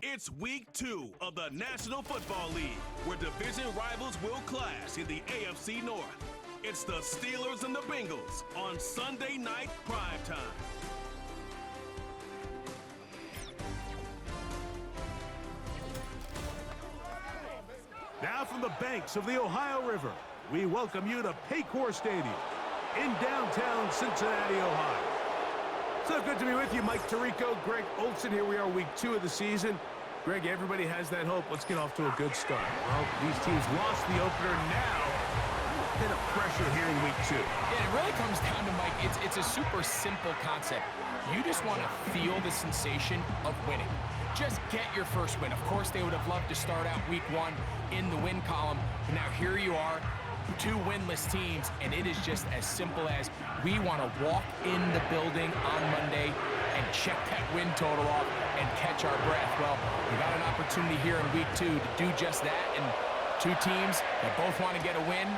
It's week 2 of the National Football League, where division rivals will clash in the AFC North. It's the Steelers and the Bengals on Sunday night primetime. Now from the banks of the Ohio River, we welcome you to Paycor Stadium in downtown Cincinnati, Ohio. So good to be with you, Mike Tirico, Greg Olson. Here we are, week 2 of the season. Greg, everybody has that hope. Let's get off to a good start. Well, these teams lost the opener. Now, a bit of pressure here in week 2. Yeah, it really comes down to, Mike, it's a super simple concept. You just want to feel the sensation of winning. Just get your first win. Of course, they would have loved to start out week 1 in the win column. But now here you are, 2 winless teams, and it is just as simple as we want to walk in the building on Monday and check that win total off and catch our breath. Well, we got an opportunity here in week 2 to do just that, and 2 teams that both want to get a win.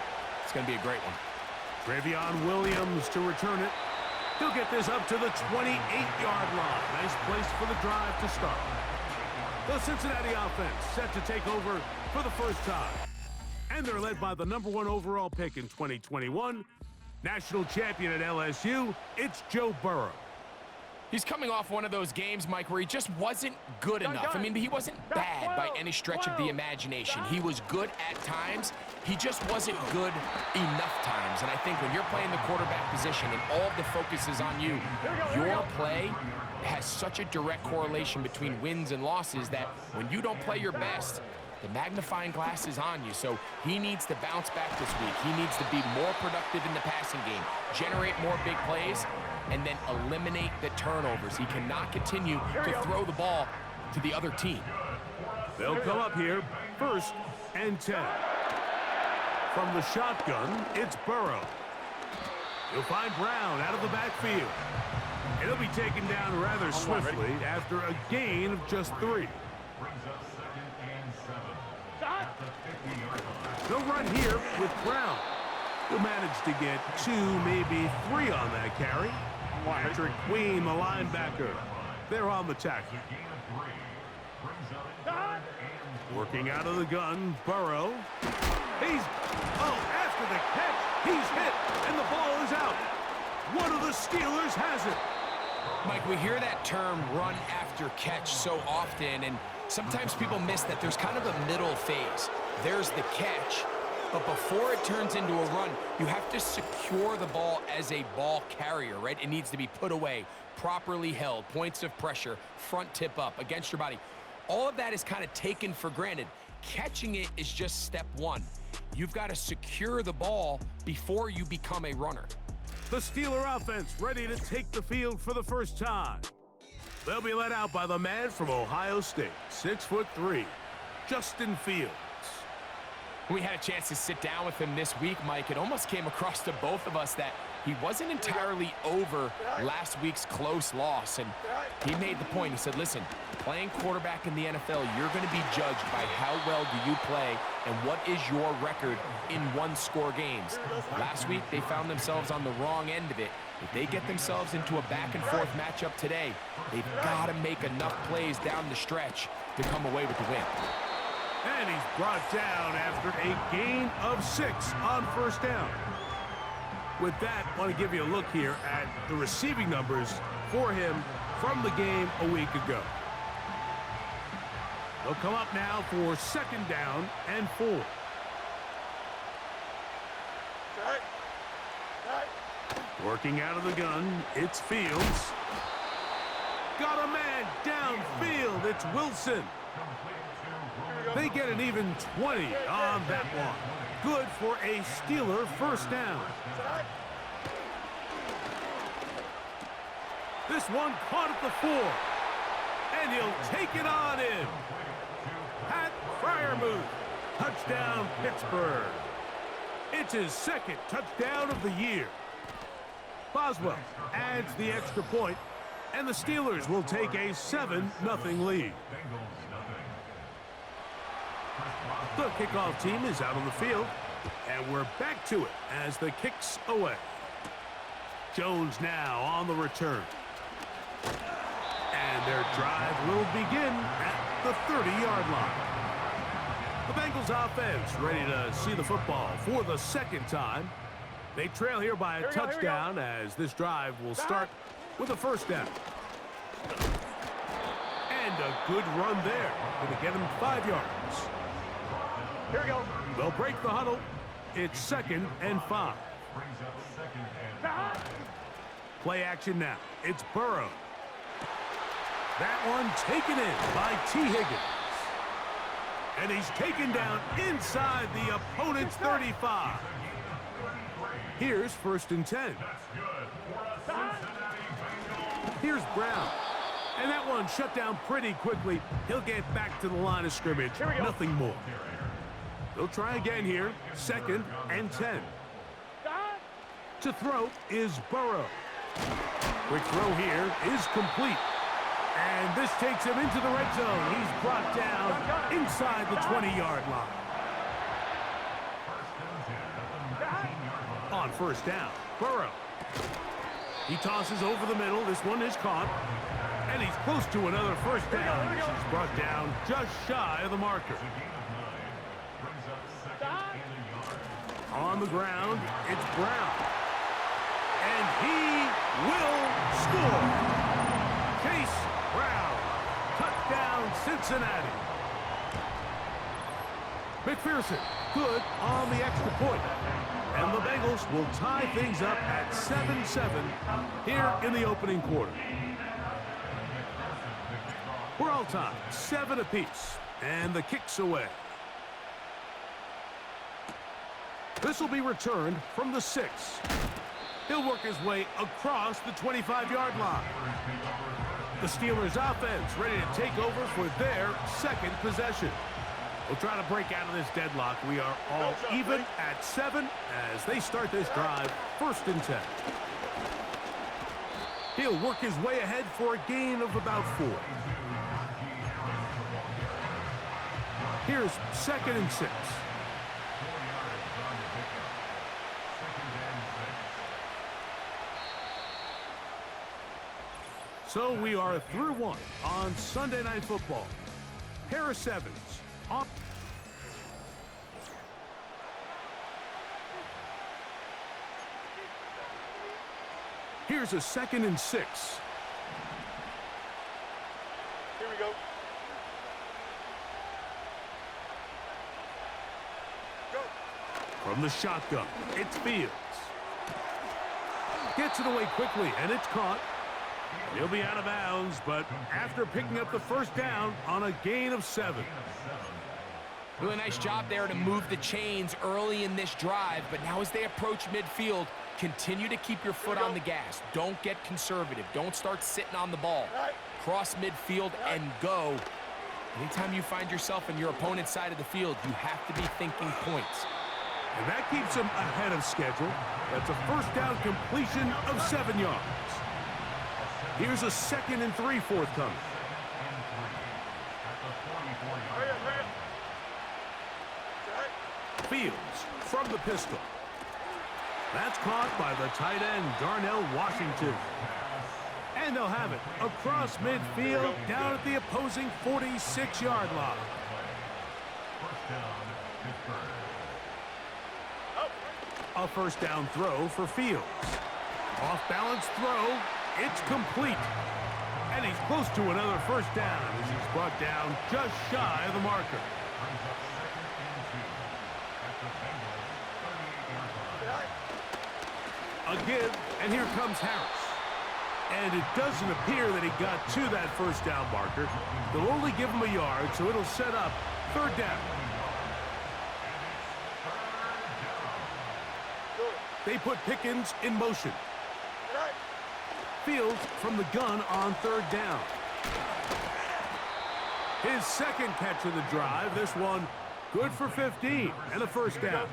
It's going to be a great one. Travion Williams to return it. He'll get this up to the 28-yard line. Nice place for the drive to start. The Cincinnati offense set to take over for the first time. And they're led by the #1 overall pick in 2021, national champion at LSU, it's Joe Burrow. He's coming off one of those games, Mike, where he just wasn't good enough. I mean, he wasn't bad by any stretch of the imagination. He was good at times. He just wasn't good enough times. And I think when you're playing the quarterback position and all of the focus is on you, your play has such a direct correlation between wins and losses that when you don't play your best, the magnifying glass is on you. So he needs to bounce back this week. He needs to be more productive in the passing game, generate more big plays, and then eliminate the turnovers. He cannot continue to throw the ball to the other team. They'll come up here, 1st and 10. From the shotgun, it's Burrow. He'll find Brown out of the backfield. And he'll be taken down rather swiftly after a gain of just 3. They'll run here with Brown. He'll manage to get 2, maybe 3 on that carry. Patrick Queen, the linebacker, they're on the tackle. Working out of the gun, Burrow. After the catch, he's hit, and the ball is out. One of the Steelers has it. Mike, we hear that term run after catch so often, and sometimes people miss that there's kind of a middle phase. There's the catch, but before it turns into a run, you have to secure the ball as a ball carrier, right? It needs to be put away, properly held, points of pressure, front tip up against your body. All of that is kind of taken for granted. Catching it is just step 1. You've got to secure the ball before you become a runner. The Steeler offense ready to take the field for the first time. They'll be led out by the man from Ohio State, 6'3", Justin Fields. We had a chance to sit down with him this week, Mike. It almost came across to both of us that he wasn't entirely over last week's close loss. And he made the point. He said, listen, playing quarterback in the NFL, you're going to be judged by how well do you play and what is your record in one-score games. Last week, they found themselves on the wrong end of it. If they get themselves into a back-and-forth matchup today, they've got to make enough plays down the stretch to come away with the win. And he's brought down after a gain of 6 on 1st down. With that, I want to give you a look here at the receiving numbers for him from the game a week ago. They'll come up now for 2nd down and 4. Working out of the gun, it's Fields. Got a man downfield, it's Wilson. They get an even 20 on that one. Good for a Steeler 1st down. This one caught at the 4. And he'll take it on in. Pat Fryermuth. Touchdown, Pittsburgh. It's his 2nd touchdown of the year. Boswell adds the extra point, and the Steelers will take a 7-0 lead. The kickoff team is out on the field, and we're back to it as the kick's away. Jones now on the return. And their drive will begin at the 30-yard line. The Bengals offense ready to see the football for the second time. They trail here by a touchdown as this drive will start with a first down. And a good run there. Going to get him 5 yards. Here we go. They'll break the huddle. It's 2nd and 5. Play action now. It's Burrow. That one taken in by T. Higgins. And he's taken down inside the opponent's 35. Here's 1st and 10. Here's Brown. And that one shut down pretty quickly. He'll get back to the line of scrimmage. Nothing more. They'll try again here. 2nd and 10. To throw is Burrow. Quick throw here is complete. And this takes him into the red zone. He's brought down inside the 20-yard line. On 1st down, Burrow. He tosses over the middle. This one is caught. And he's close to another 1st down. This is brought down just shy of the marker. On the ground, it's Brown. And he will score. Chase Brown. Touchdown, Cincinnati. McPherson, good on the extra point. And the Bengals will tie things up at 7-7 here in the opening quarter. We're all tied, 7 apiece, and the kick's away. This will be returned from the 6. He'll work his way across the 25-yard line. The Steelers offense ready to take over for their 2nd possession. We'll try to break out of this deadlock. We are all even at 7 as they start this drive, 1st and 10. He'll work his way ahead for a gain of about 4. Here's 2nd and 6. So we are through 1 on Sunday Night Football. Harris Evans. Here's a 2nd and 6. Here we go. From the shotgun, it's Fields. Gets it away quickly, and it's caught. He'll be out of bounds, but after picking up the 1st down on a gain of 7. Really nice job there to move the chains early in this drive, but now as they approach midfield, continue to keep your foot on the gas. Don't get conservative. Don't start sitting on the ball. Cross midfield and go. Anytime you find yourself on your opponent's side of the field, you have to be thinking points. And that keeps him ahead of schedule. That's a 1st down completion of 7 yards. Here's a 2nd and 3 forthcoming. Fields from the pistol. That's caught by the tight end, Darnell Washington. And they'll have it across midfield down at the opposing 46-yard line. A 1st down throw for Fields. Off-balance throw. It's complete. And he's close to another 1st down as he's brought down just shy of the marker. A give, and here comes Harris. And it doesn't appear that he got to that 1st down marker. They'll only give him a yard, so it'll set up 3rd down. They put Pickens in motion. Fields from the gun on 3rd down. His 2nd catch of the drive. This one good for 15 and a 1st down.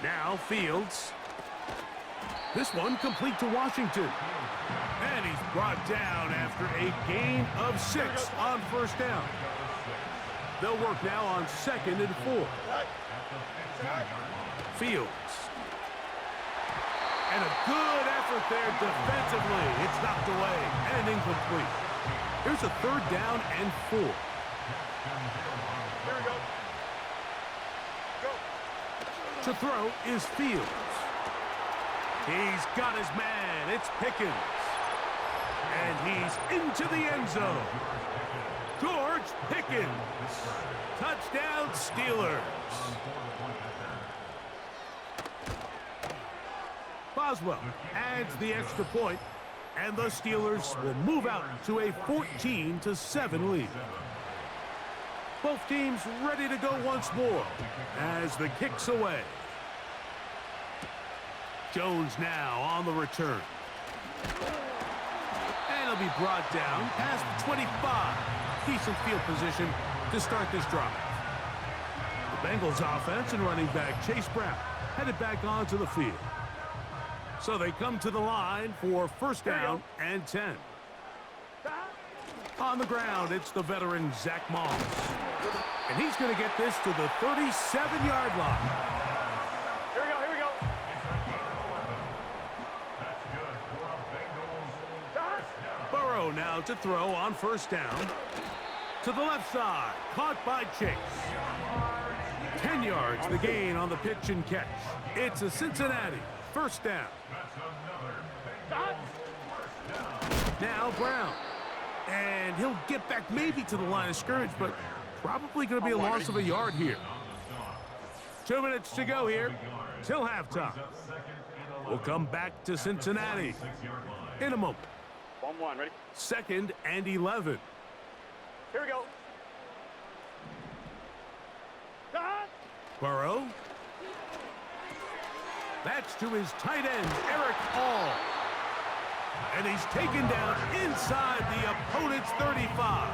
Now Fields. This one complete to Washington. And he's brought down after a gain of 6 on 1st down. They'll work now on 2nd and 4. Fields. And a good effort there defensively. It's knocked away and incomplete. Here's a 3rd down and 4. Here we go. Go. To throw is Fields. He's got his man. It's Pickens. And he's into the end zone. George Pickens. Touchdown, Steelers. Boswell adds the extra point, and the Steelers will move out to a 14-7 lead. Both teams ready to go once more as the kick's away. Jones now on the return. And he'll be brought down past the 25. Decent field position to start this drive. The Bengals offense and running back Chase Brown headed back onto the field. So they come to the line for 1st down and 10. On the ground, it's the veteran Zach Moss. And he's going to get this to the 37-yard line. Here we go, here we go. Burrow now to throw on 1st down. To the left side, caught by Chase. 10 yards the gain on the pitch and catch. It's a Cincinnati 1st down. Now Brown. And he'll get back maybe to the line of scrimmage, but probably going to be a loss of a yard here. 2 minutes to go here till halftime. We'll come back to Cincinnati in a moment. 1-1, ready? 2nd and 11. Here we go. Burrow. That's to his tight end, Eric All. And he's taken down inside the opponent's 35.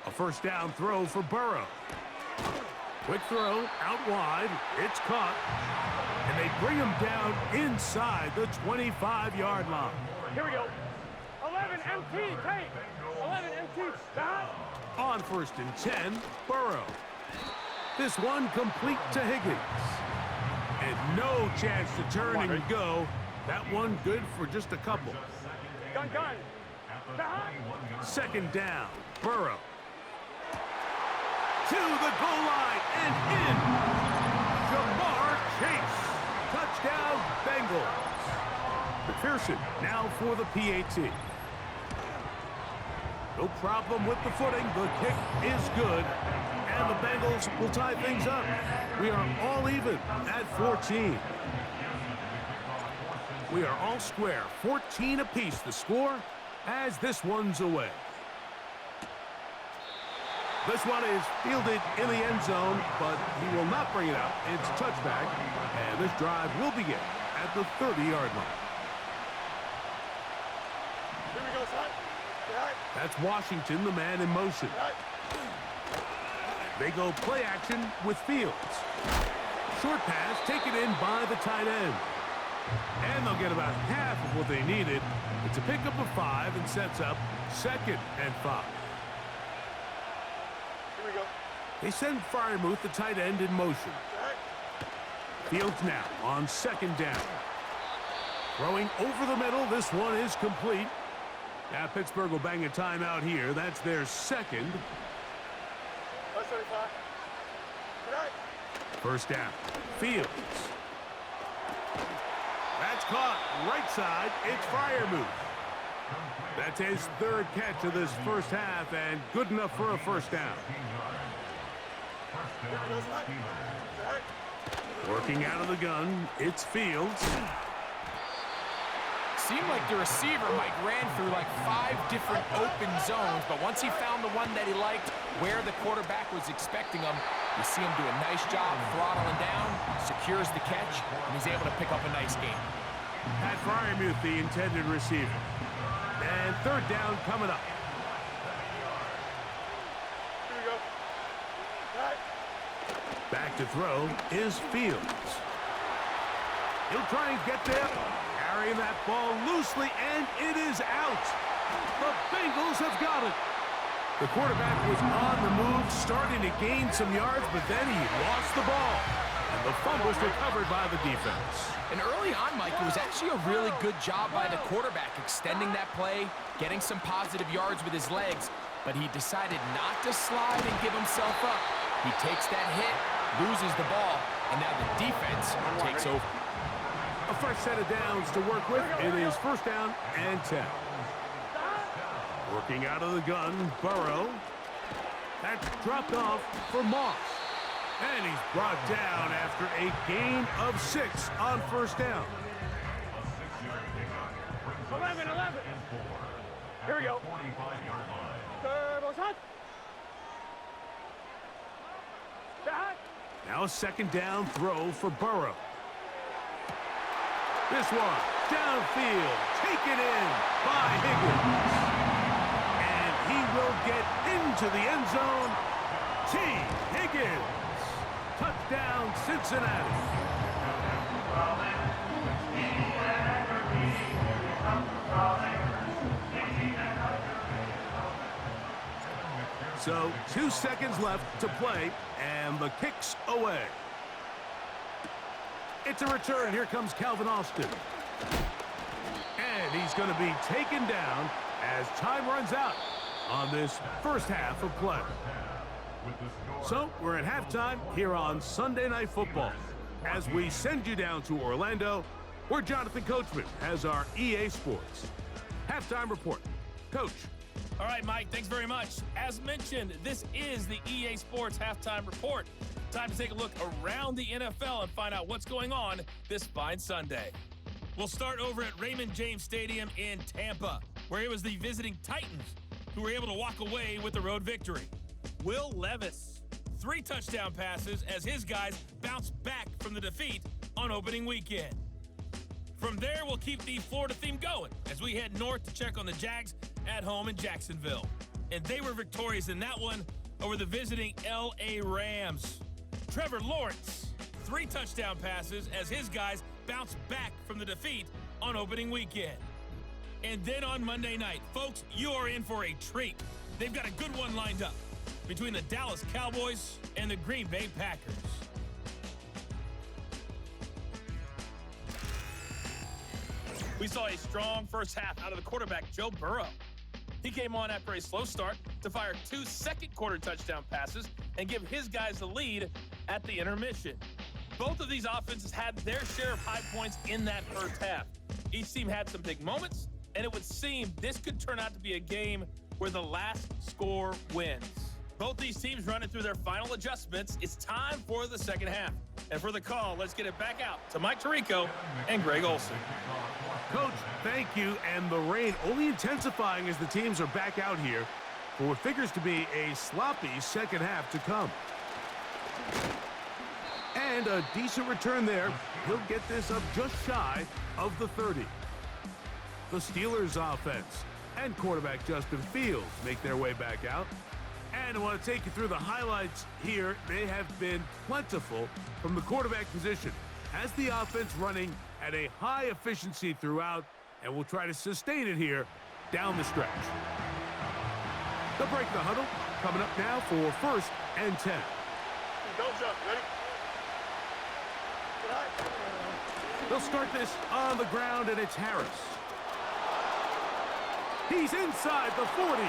A 1st down throw for Burrow. Quick throw out wide. It's caught. And they bring him down inside the 25-yard line. Here we go. 11 MT, take. 11 MT, stop. On 1st and 10, Burrow. This one complete to Higgins. And no chance to turn and go. That one good for just a couple. Gun. 2nd down, Burrow. To the goal line and in. Jamar Chase. Touchdown, Bengals. McPherson now for the PAT. No problem with the footing. The kick is good. And the Bengals will tie things up. We are all even at 14. We are all square. 14 apiece the score as this one's away. This one is fielded in the end zone, but he will not bring it out. It's touchback, and this drive will begin at the 30-yard line. Here we go, son. That's Washington, the man in motion. They go play action with Fields. Short pass taken in by the tight end. And they'll get about half of what they needed. It's a pickup of 5 and sets up 2nd and 5. Here we go. They send Freiermuth, the tight end, in motion. Fields now on 2nd down. Throwing over the middle. This one is complete. Now Pittsburgh will bang a timeout here. That's their 2nd. 1st down. Fields. That's caught. Right side. It's Freiermuth. That's his 3rd catch of this 1st half and good enough for a 1st down. Working out of the gun. It's Fields. Seemed like the receiver, Mike, ran through like 5 different open zones, but once he found the one that he liked, where the quarterback was expecting him, you see him do a nice job throttling down, secures the catch, and he's able to pick up a nice gain. Pat Freiermuth, the intended receiver. And 3rd down coming up. Here we go. Back to throw is Fields. He'll try and get there. Carrying that ball loosely, and it is out. The Bengals have got it. The quarterback was on the move, starting to gain some yards, but then he lost the ball. And the fumble was recovered by the defense. And early on, Mike, it was actually a really good job by the quarterback, extending that play, getting some positive yards with his legs, but he decided not to slide and give himself up. He takes that hit, loses the ball, and now the defense takes over. A fresh set of downs to work with. It is first down and 10. Working out of the gun, Burrow. That's dropped off for Moss. And he's brought down after a gain of 6 on first down. 11. Here we go. Turbo shot. Now a second down throw for Burrow. This one, downfield, taken in by Higgins. And he will get into the end zone. T. Higgins. Touchdown, Cincinnati. So 2 seconds left to play, and the kick's away. It's a return. Here comes Calvin Austin. And he's going to be taken down as time runs out on this first half of play. So we're at halftime here on Sunday Night Football. As we send you down to Orlando, where Jonathan Coachman has our EA Sports halftime report. Coach. All right, Mike, thanks very much. As mentioned, this is the EA Sports halftime report. Time to take a look around the NFL and find out what's going on this fine Sunday. We'll start over at Raymond James Stadium in Tampa, where it was the visiting Titans who were able to walk away with the road victory. Will Levis, 3 touchdown passes as his guys bounce back from the defeat on opening weekend. From there, we'll keep the Florida theme going as we head north to check on the Jags at home in Jacksonville. And they were victorious in that one over the visiting LA Rams. Trevor Lawrence, 3 touchdown passes as his guys bounce back from the defeat on opening weekend. And then on Monday night, folks, you are in for a treat. They've got a good one lined up between the Dallas Cowboys and the Green Bay Packers. We saw a strong first half out of the quarterback, Joe Burrow. He came on after a slow start to fire 2 second-quarter touchdown passes and give his guys the lead at the intermission. Both of these offenses had their share of high points in that first half. Each team had some big moments, and it would seem this could turn out to be a game where the last score wins. Both these teams running through their final adjustments. It's time for the second half. And for the call, let's get it back out to Mike Tirico and Greg Olson. Coach, thank you. And the rain only intensifying as the teams are back out here for what figures to be a sloppy second half to come. And a decent return there. He'll get this up just shy of the 30. The Steelers offense and quarterback Justin Fields make their way back out. And I want to take you through the highlights here. They have been plentiful from the quarterback position. Has the offense running at a high efficiency throughout, and we'll try to sustain it here down the stretch. They'll break the huddle. Coming up now for first and 10. Don't jump. Ready? They'll start this on the ground, and it's Harris. He's inside the 40.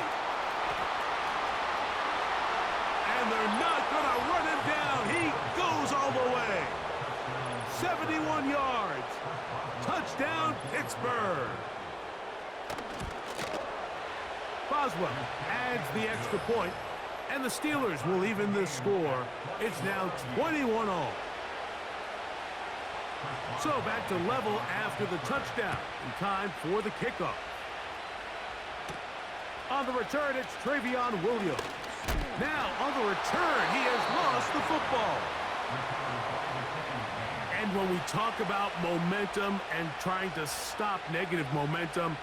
And they're not going to run him down. He goes all the way. 71 yards. Touchdown, Pittsburgh. Boswell adds the extra point, and the Steelers will even the score. It's now 21-all. So back to level after the touchdown. In time for the kickoff. On the return, it's Travion Williams. Now, on the return, he has lost the football. And when we talk about momentum and trying to stop negative momentum,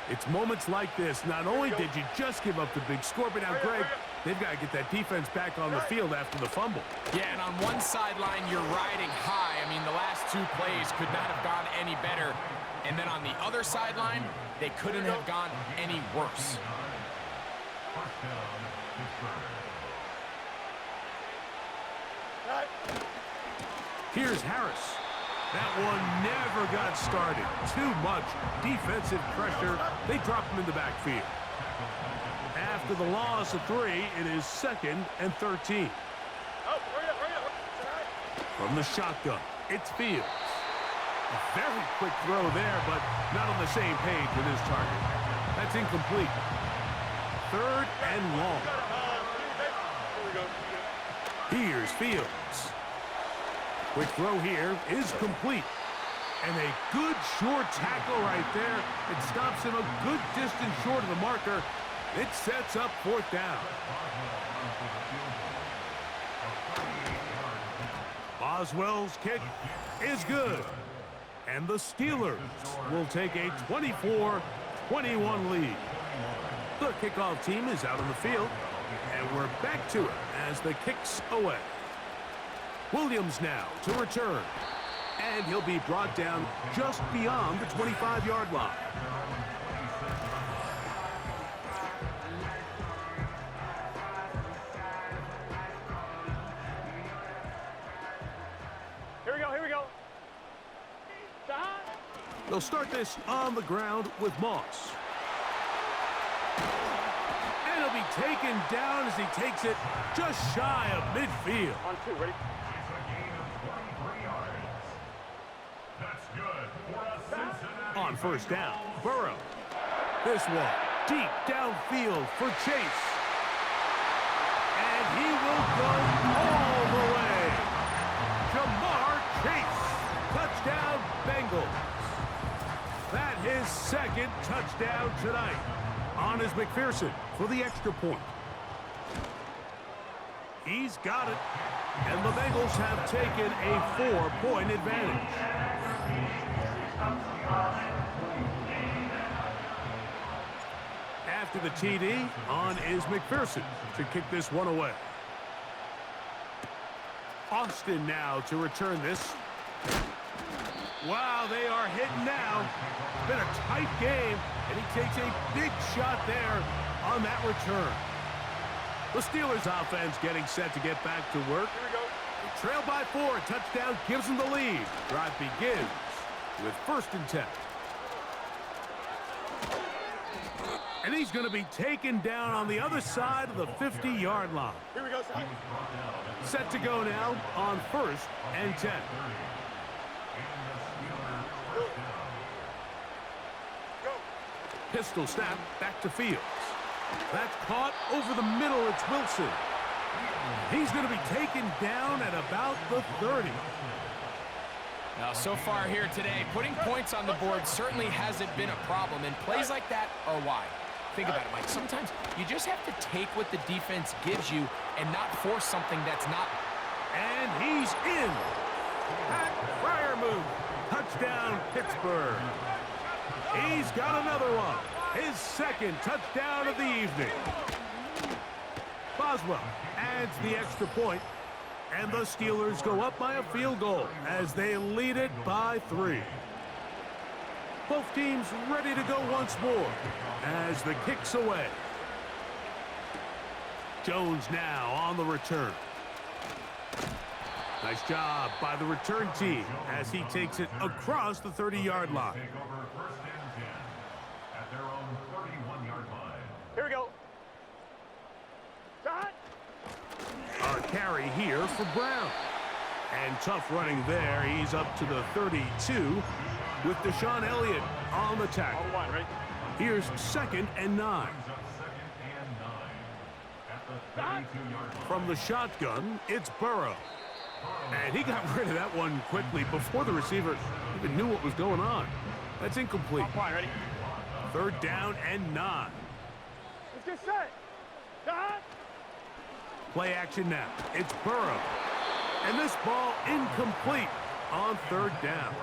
it's moments like this. Not only did you just give up the big score, but now, Greg, they've got to get that defense back on the field after the fumble. Yeah, and on one sideline, you're riding high. I mean, the last 2 plays could not have gone any better. And then on the other sideline, they couldn't have gone any worse. Here's Harris. That one never got started. Too much defensive pressure. They dropped him in the backfield. After the loss of 3, it is 2nd and 13. From the shotgun, it's Fields. A very quick throw there, but not on the same page with his target. That's incomplete. 3rd and long. Here's Fields. Quick throw here is complete. And a good short tackle right there. It stops him a good distance short of the marker. It sets up 4th down. Boswell's kick is good. And the Steelers will take a 24-21 lead. The kickoff team is out on the field. And we're back to it as the kick's away. Williams now to return. And he'll be brought down just beyond the 25-yard line. Here we go. They'll start this on the ground with Moss. And he'll be taken down as he takes it just shy of midfield. On 2, ready? On 1st down, Burrow. This one deep downfield for Chase. And he will go all the way. Jamar Chase. Touchdown, Bengals. That his 2nd touchdown tonight. On is McPherson for the extra point. He's got it. And the Bengals have taken a 4-point advantage. After the TD, on is McPherson to kick this one away. Austin now to return this. Wow, they are hitting now. It's been a tight game, and he takes a big shot there on that return. The Steelers offense getting set to get back to work. Here we go. They trail by 4. A touchdown gives them the lead. Drive begins with 1st and 10. And he's going to be taken down on the other side of the 50-yard line. Here we go, son. Set to go now on 1st and 10. Go. Pistol snap back to Fields. That's caught over the middle. It's Wilson. He's going to be taken down at about the 30. Now, so far here today, putting points on the board certainly hasn't been a problem, and plays like that are why. Think about it, Mike. Sometimes you just have to take what the defense gives you and not force something that's not. And he's in. Pat Fryer move. Touchdown, Pittsburgh. He's got another one. His 2nd touchdown of the evening. Boswell adds the extra point. And the Steelers go up by a field goal as they lead it by 3. Both teams ready to go once more as the kick's away. Jones now on the return. Nice job by the return team as he takes it across the 30-yard line. Here we go. Shot. A carry here for Brown. And tough running there. He's up to the 32 with Deshaun Elliott on the tackle. On 1, right? Here's 2nd and 9. From the shotgun, it's Burrow. And he got rid of that one quickly before the receiver even knew what was going on. That's incomplete. On 1, ready? 3rd down and 9. Let's get set. Shot. Play action now. It's Burrow. And this ball incomplete on 3rd down.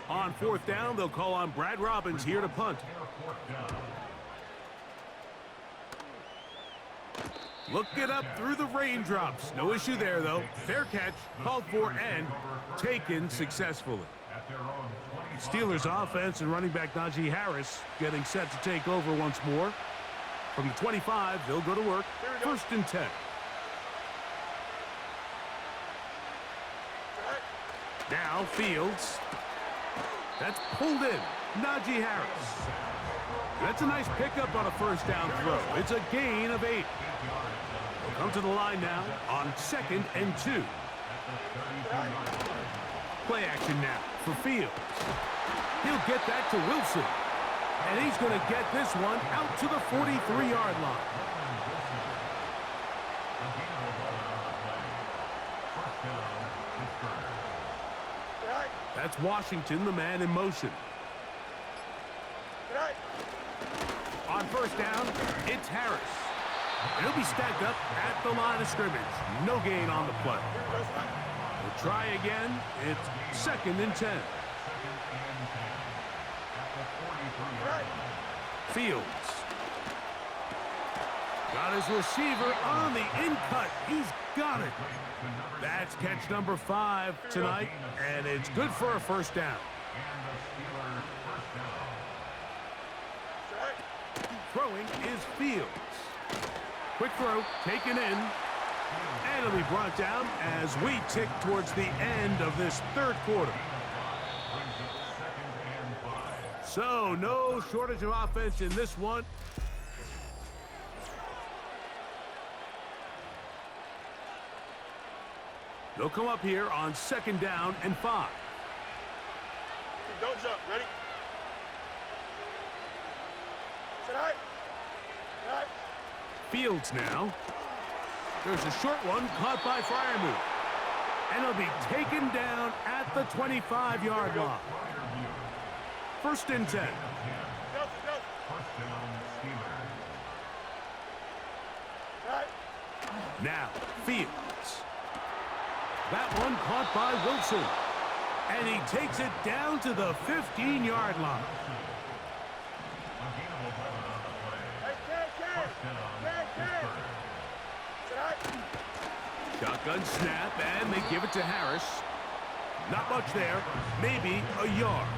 On 4th down, they'll call on Brad Robbins here to punt. Look it up through the raindrops. No issue there, though. Fair catch, called for, and taken successfully. Steelers offense and running back Najee Harris getting set to take over once more. From the 25, they'll go to work. First and 10. Now Fields. That's pulled in. Najee Harris. That's a nice pickup on a first down throw. It's a gain of 8. They'll come to the line now on 2nd and 2. Play action now for Fields. He'll get that to Wilson. And he's going to get this one out to the 43-yard line. That's Washington, the man in motion. On first down, it's Harris. And he'll be stacked up at the line of scrimmage. No gain on the play. We'll try again. It's 2nd and 10. Fields. Got his receiver on the in-cut. He's got it. That's catch number 5 tonight, and it's good for a first down. Throwing is Fields. Quick throw, taken in, and it'll be brought down as we tick towards the end of this third quarter. So, no shortage of offense in this one. They'll come up here on 2nd down and 5. Don't jump. Ready? Sit high. Fields now. There's a short one caught by Freiermuth. And it'll be taken down at the 25-yard line. First and 10. Now, Fields. That one caught by Wilson. And he takes it down to the 15-yard line. Shotgun snap, and they give it to Harris. Not much there. Maybe a yard.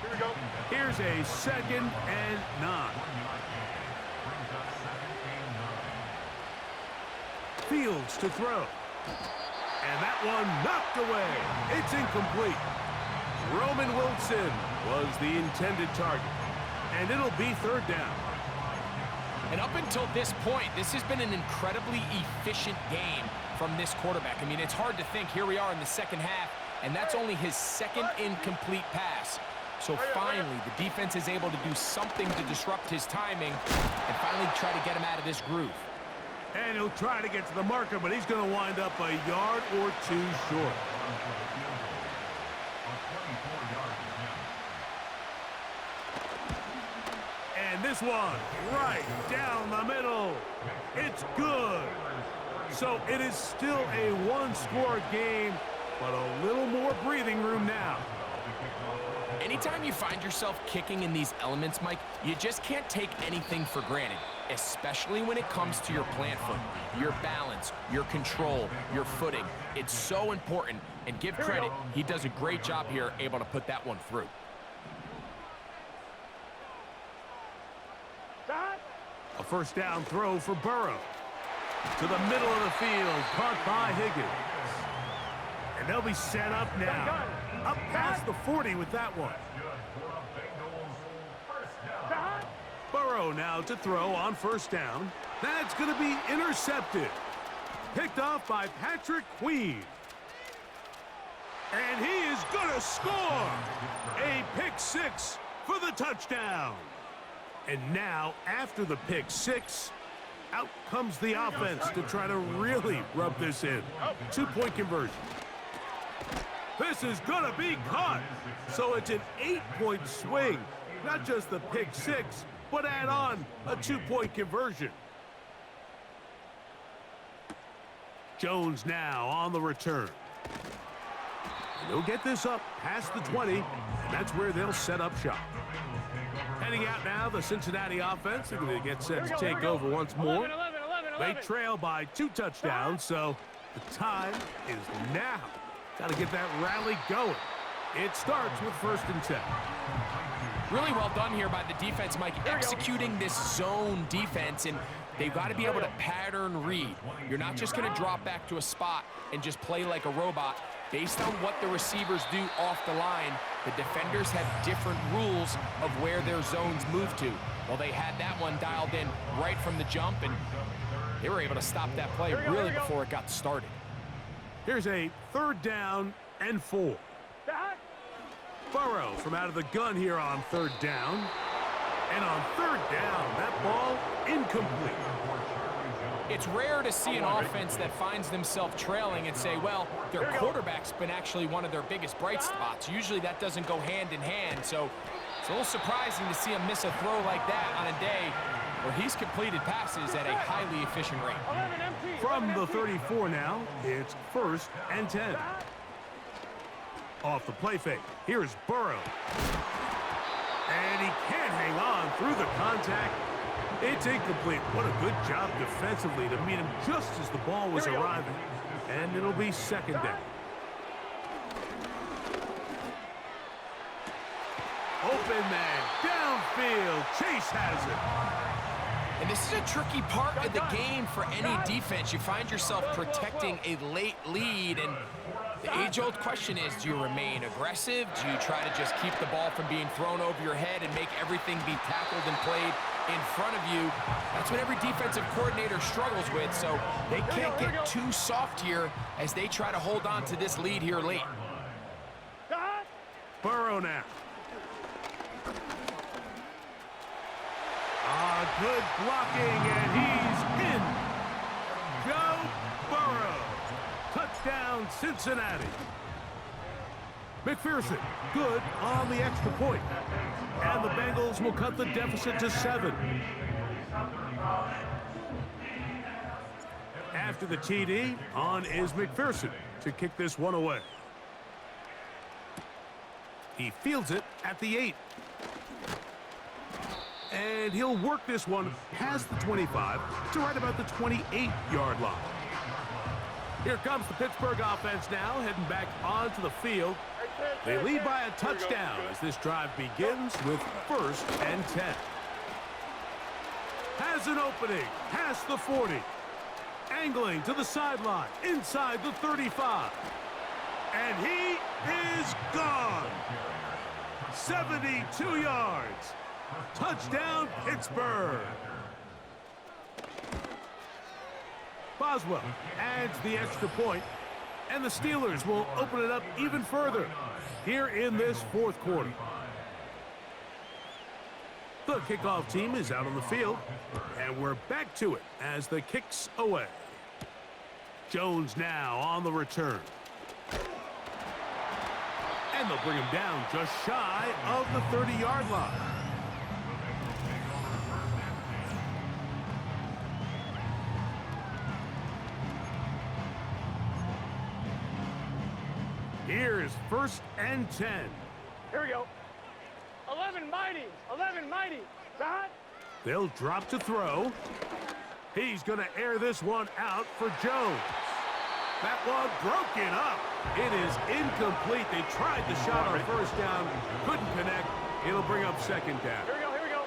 Here we go. Here's a 2nd and 9. Fields to throw. And that one knocked away. It's incomplete. Roman Wilson was the intended target. And it'll be 3rd down. And up until this point, this has been an incredibly efficient game from this quarterback. I mean, it's hard to think. Here we are in the second half, and that's only his 2nd incomplete pass. So finally, the defense is able to do something to disrupt his timing and finally try to get him out of this groove. And he'll try to get to the marker, but he's going to wind up a yard or 2 short. And this one, right down the middle. It's good. So it is still a 1-score game, but a little more breathing room now. Anytime you find yourself kicking in these elements, Mike, you just can't take anything for granted, especially when it comes to your plant foot, your balance, your control, your footing. It's so important, and give credit, he does a great job here able to put that one through. A first down throw for Burrow. To the middle of the field, caught by Higgins. And they'll be set up now. Up past the 40 with that one. Burrow now to throw on first down. That's going to be intercepted. Picked off by Patrick Queen. And he is going to score. A pick 6 for the touchdown. And now, after the pick 6, out comes the offense to try to really rub this in. 2-point conversion. This is going to be caught. So it's an 8-point swing. Not just the pick 6, but add on a 2-point conversion. Jones now on the return. And he'll get this up past the 20, and that's where they'll set up shop. Heading out now, the Cincinnati offense. They're going to get set to take over once more. 11. They trail by 2 touchdowns, so the time is now. Got to get that rally going. It starts with 1st and 10. Really well done here by the defense, Mike, executing this zone defense, and they've got to be able to pattern read. You're not just going to drop back to a spot and just play like a robot. Based on what the receivers do off the line, the defenders have different rules of where their zones move to. Well, they had that one dialed in right from the jump, and they were able to stop that play really before it got started. Here's a 3rd down and 4. Burrow from out of the gun here on 3rd down. And on 3rd down, that ball incomplete. It's rare to see an offense that finds themselves trailing and say, well, their quarterback's been actually one of their biggest bright spots. Usually that doesn't go hand in hand, so it's a little surprising to see him miss a throw like that on a day where he's completed passes at a highly efficient rate. From the 34 now, it's 1st and 10. Off the play fake, here's Burrow. And he can't hang on through the contact. It's incomplete. What a good job defensively to meet him just as the ball was arriving. And it'll be 2nd down. Open man, downfield, Chase has it. And this is a tricky part of the game for any defense. You find yourself protecting a late lead, and the age-old question is, do you remain aggressive? Do you try to just keep the ball from being thrown over your head and make everything be tackled and played in front of you? That's what every defensive coordinator struggles with, so they can't get too soft here as they try to hold on to this lead here late. Burrow now. Good blocking, and he's in. Joe Burrow. Touchdown, Cincinnati. McPherson, good on the extra point. And the Bengals will cut the deficit to 7. After the TD, on is McPherson to kick this one away. He fields it at the 8. And he'll work this one past the 25 to right about the 28-yard line. Here comes the Pittsburgh offense now, heading back onto the field. They lead by a touchdown as this drive begins with 1st and 10. Has an opening past the 40. Angling to the sideline, inside the 35. And he is gone. 72 yards. Touchdown, Pittsburgh. Boswell adds the extra point, and the Steelers will open it up even further here in this 4th quarter. The kickoff team is out on the field, and we're back to it as the kick's away. Jones now on the return. And they'll bring him down just shy of the 30-yard line. Here's 1st and 10. Here we go. 11 mighty. 11 mighty. Right? They'll drop to throw. He's going to air this one out for Jones. That one broken up. It is incomplete. They tried the shot on 1st down. Couldn't connect. It'll bring up 2nd down. Here we go. Here we go.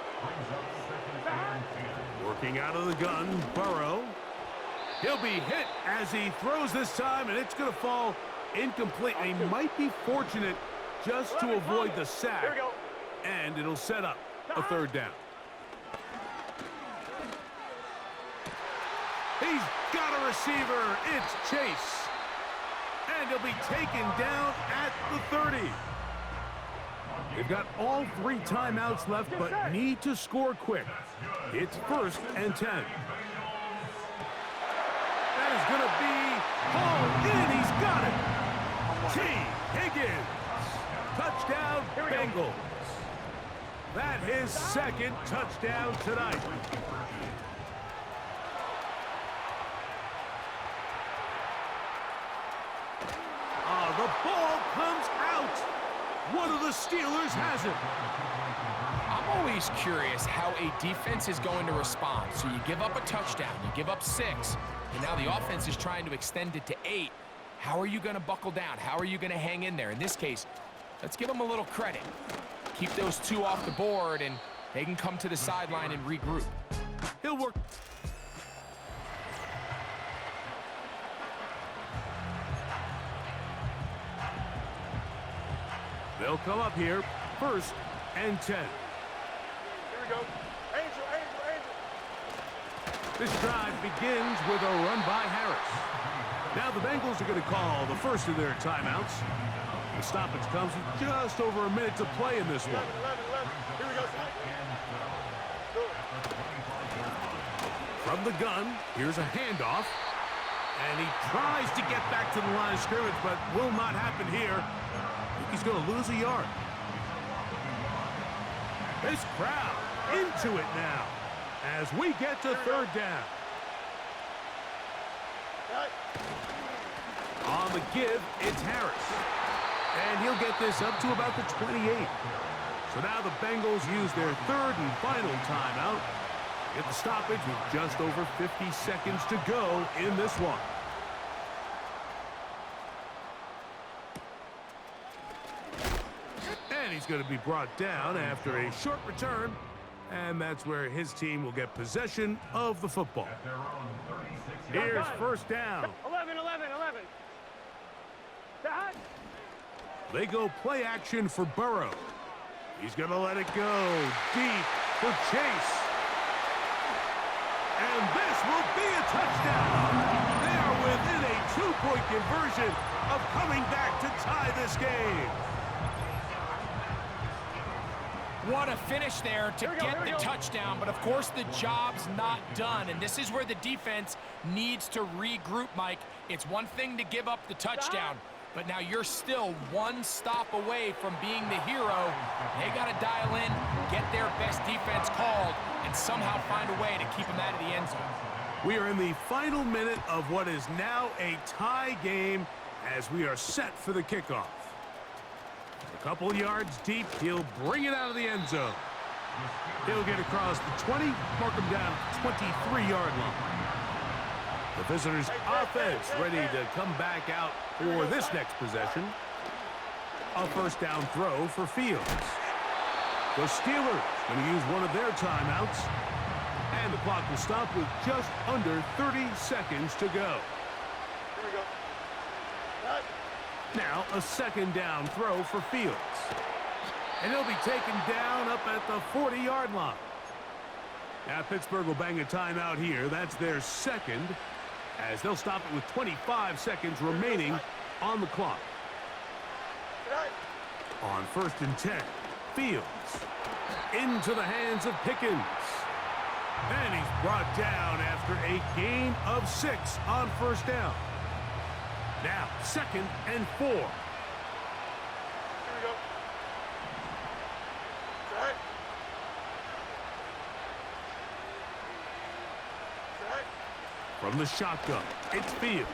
Working out of the gun, Burrow. He'll be hit as he throws this time, and it's going to fall incomplete. He might be fortunate just to avoid the sack. Here we go. And it'll set up a 3rd down. He's got a receiver. It's Chase. And he'll be taken down at the 30. They've got all 3 timeouts left, but need to score quick. It's 1st and 10. That is going to be hauled in. He's got it. T. Higgins. Touchdown, Bengals. That his 2nd touchdown tonight. The ball comes out. One of the Steelers has it. I'm always curious how a defense is going to respond. So you give up a touchdown, you give up 6, and now the offense is trying to extend it to 8. How are you going to buckle down? How are you going to hang in there? In this case, let's give them a little credit. Keep those two off the board, and they can come to the sideline and regroup. He'll work. They'll come up here, 1st and 10. Here we go. Angel, Angel, Angel. This drive begins with a run by Harris. Now the Bengals are going to call the first of their timeouts. The stoppage comes with just over a minute to play in this one. 11. Here we go. From the gun, here's a handoff. And he tries to get back to the line of scrimmage, but will not happen here. I think he's going to lose a yard. This crowd into it now as we get to 3rd down. On the give, it's Harris. And he'll get this up to about the 28. So now the Bengals use their 3rd and final timeout. Get the stoppage with just over 50 seconds to go in this one. And he's going to be brought down after a short return. And that's where his team will get possession of the football. Here's 1st down. 11. Dad. They go play action for Burrow. He's going to let it go deep for Chase. And this will be a touchdown. They are within a 2-point conversion of coming back to tie this game. What a finish there to get the touchdown, but of course the job's not done, and this is where the defense needs to regroup, Mike. It's one thing to give up the touchdown, but now you're still one stop away from being the hero. They got to dial in, get their best defense called, and somehow find a way to keep them out of the end zone. We are in the final minute of what is now a tie game as we are set for the kickoff. A couple yards deep, he'll bring it out of the end zone. He'll get across the 20, mark him down at the 23-yard line. The visitors' offense ready to come back out for this next possession. A 1st down throw for Fields. The Steelers going to use one of their timeouts. And the clock will stop with just under 30 seconds to go. Here we go. Now a 2nd down throw for Fields. And he'll be taken down up at the 40-yard line. Now Pittsburgh will bang a timeout here. That's their 2nd, as they'll stop it with 25 seconds remaining on the clock. On 1st and 10, Fields into the hands of Pickens. And he's brought down after a gain of 6 on 1st down. Now 2nd and 4. Here we go. From the shotgun, it's Fields.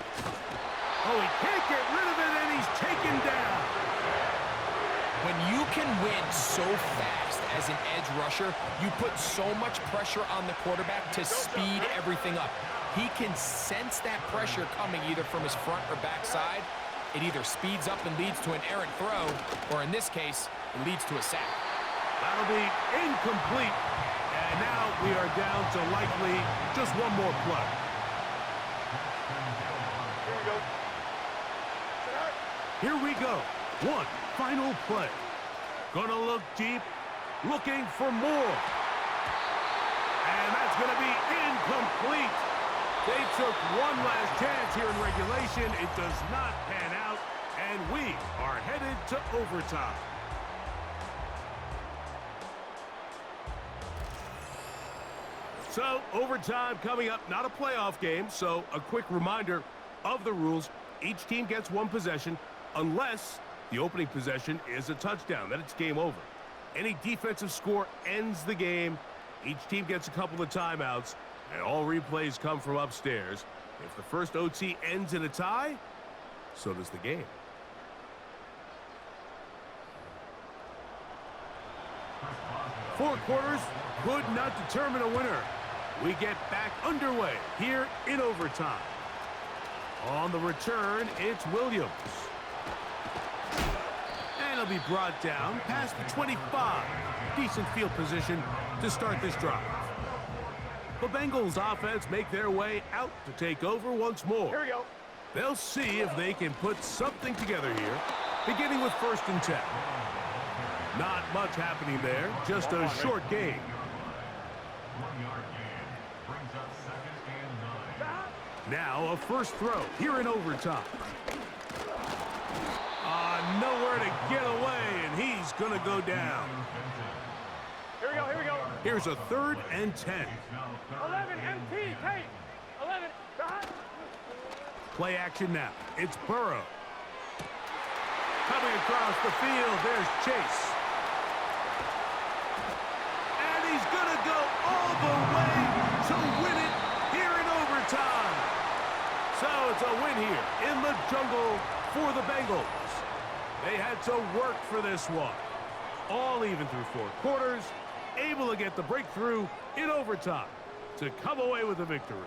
Oh, he can't get rid of it, and he's taken down. When you can win so fast as an edge rusher, you put so much pressure on the quarterback to speed everything up. He can sense that pressure coming either from his front or back side. It either speeds up and leads to an errant throw, or in this case, it leads to a sack. That'll be incomplete. And now we are down to likely just one more play. Here we go. One final play. Gonna look deep, looking for more. And that's gonna be incomplete. They took one last chance here in regulation. It does not pan out, and we are headed to overtime. So, overtime coming up, not a playoff game, so a quick reminder of the rules. Each team gets one possession unless the opening possession is a touchdown. Then it's game over. Any defensive score ends the game. Each team gets a couple of timeouts, and all replays come from upstairs. If the first OT ends in a tie, so does the game. Four quarters would not determine a winner. We get back underway here in overtime. On the return, it's Williams. And That'll be brought down past the 25. Decent field position to start this drive. The Bengals offense make their way out to take over once more. Here we go. They'll see if they can put something together here, beginning with 1st and 10. Not much happening there, just a short gain. Now a first throw here in overtime. Nowhere to get away, and he's going to go down. Here we go, here we go. Here's a 3rd and 10. 11 MT, tape. 11, stop. Play action now. It's Burrow. Coming across the field, there's Chase. And he's going to go all the way to win it here in overtime. So it's a win here in the jungle for the Bengals. They had to work for this one. All even through 4 quarters, able to get the breakthrough in overtime to come away with a victory.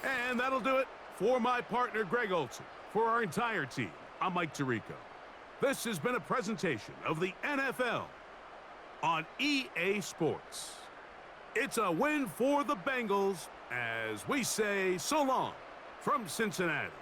And that'll do it for my partner, Greg Olson. For our entire team, I'm Mike Tirico. This has been a presentation of the NFL on EA Sports. It's a win for the Bengals as we say so long from Cincinnati.